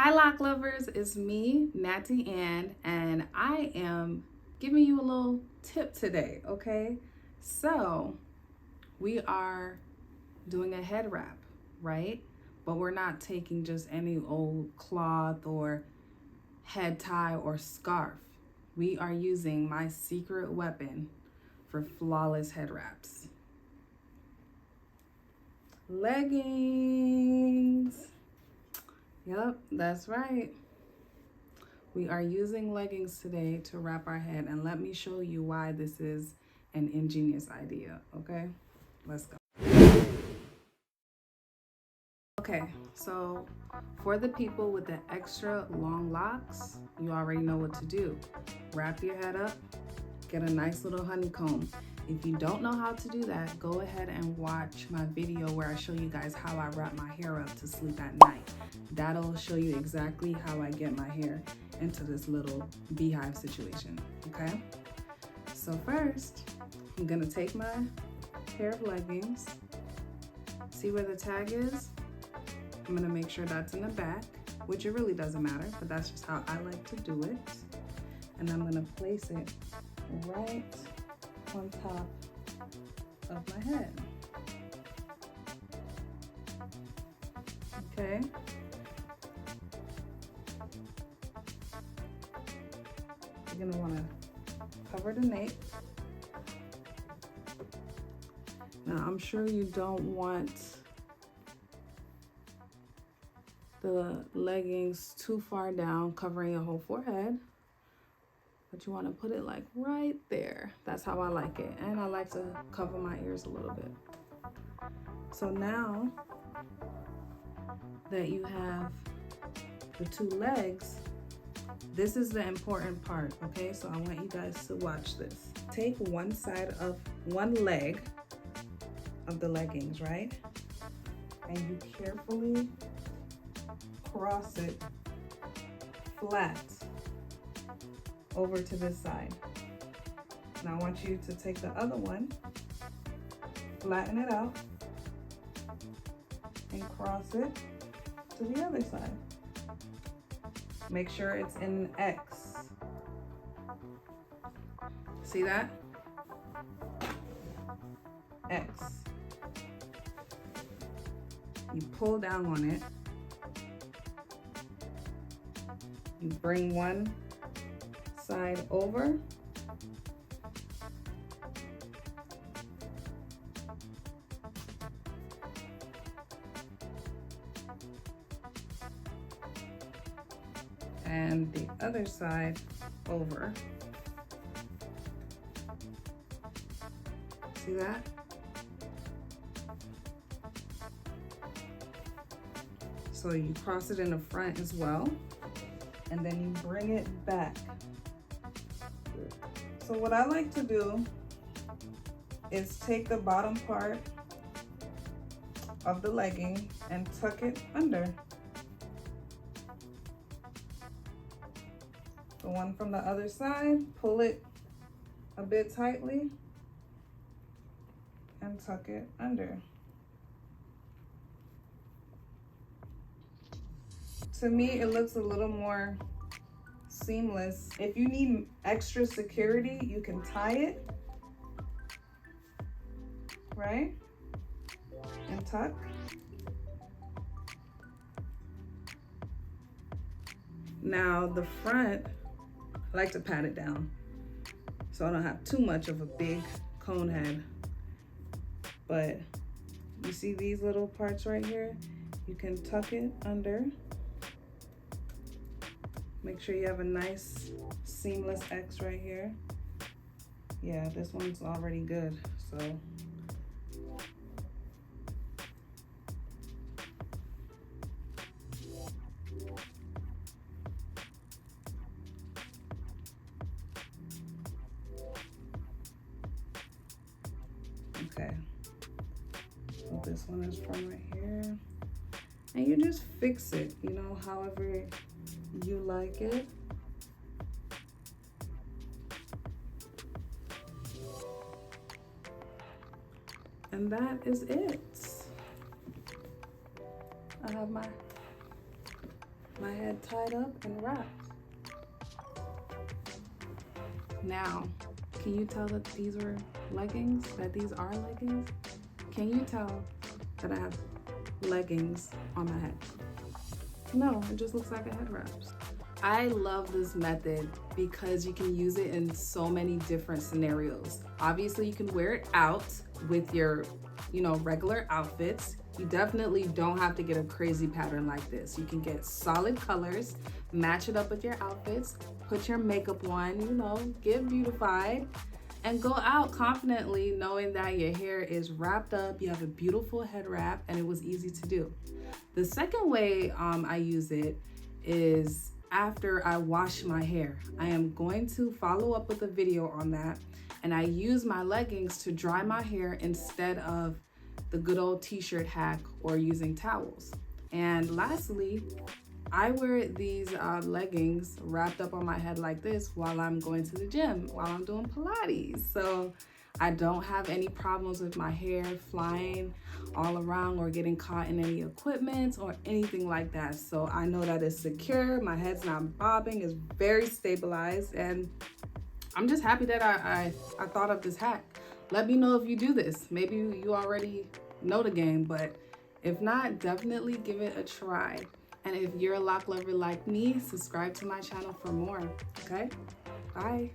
Hi Loc lovers, it's me, Natty Ann, and I am giving you a little tip today, okay? So, we are doing a head wrap, right? But we're not taking just any old cloth or head tie or scarf. We are using my secret weapon for flawless head wraps. Leggings. Yep, that's right. We are using leggings today to wrap our head, and let me show you why this is an ingenious idea, okay? Let's go. Okay, so for the people with the extra long locks, you already know what to do. Wrap your head up, get a nice little honeycomb. If you don't know how to do that, go ahead and watch my video where I show you guys how I wrap my hair up to sleep at night. That'll show you exactly how I get my hair into this little beehive situation, okay? So first, I'm gonna take my pair of leggings. See where the tag is? I'm gonna make sure that's in the back, which it really doesn't matter, but that's just how I like to do it. And I'm gonna place it right on top of my head. Okay. You're gonna wanna cover the nape. Now, I'm sure you don't want the leggings too far down, covering your whole forehead, but you want to put it like right there. That's how I like it. And I like to cover my ears a little bit. So now that you have the two legs, this is the important part, okay? So I want you guys to watch this. Take one side of one leg of the leggings, right? And you carefully cross it flat over to this side. Now I want you to take the other one, flatten it out, and cross it to the other side. Make sure it's in an X. See that? X. You pull down on it. You bring one side over. And the other side over. See that? So you cross it in the front as well, and then you bring it back. So what I like to do is take the bottom part of the legging and tuck it under. The one from the other side, pull it a bit tightly and tuck it under. To me, it looks a little more seamless. If you need extra security, you can tie it, right? And tuck. Now the front, I like to pat it down so I don't have too much of a big cone head. But you see these little parts right here? You can tuck it under. Make sure you have a nice seamless X right here. Yeah, this one's already good, so. Okay, so this one is from right here. And you just fix it, you know, however you like it. And that is it. I have my my head tied up and wrapped. Now, can you tell that these are leggings? That these are leggings? Can you tell that I have leggings on my head? No, it just looks like a head wrap. I love this method because you can use it in so many different scenarios. Obviously, you can wear it out with your, regular outfits. You definitely don't have to get a crazy pattern like this. You can get solid colors, match it up with your outfits, put your makeup on, get beautified, and go out confidently knowing that your hair is wrapped up, you have a beautiful head wrap, and it was easy to do. The second way I use it is after I wash my hair. I am going to follow up with a video on that, and I use my leggings to dry my hair instead of the good old t-shirt hack or using towels. And lastly, I wear these leggings wrapped up on my head like this while I'm going to the gym, while I'm doing Pilates. So I don't have any problems with my hair flying all around or getting caught in any equipment or anything like that. So I know that it's secure, my head's not bobbing, it's very stabilized, and I'm just happy that I thought of this hack. Let me know if you do this. Maybe you already know the game, but if not, definitely give it a try. And if you're a lock lover like me, subscribe to my channel for more, okay? Bye.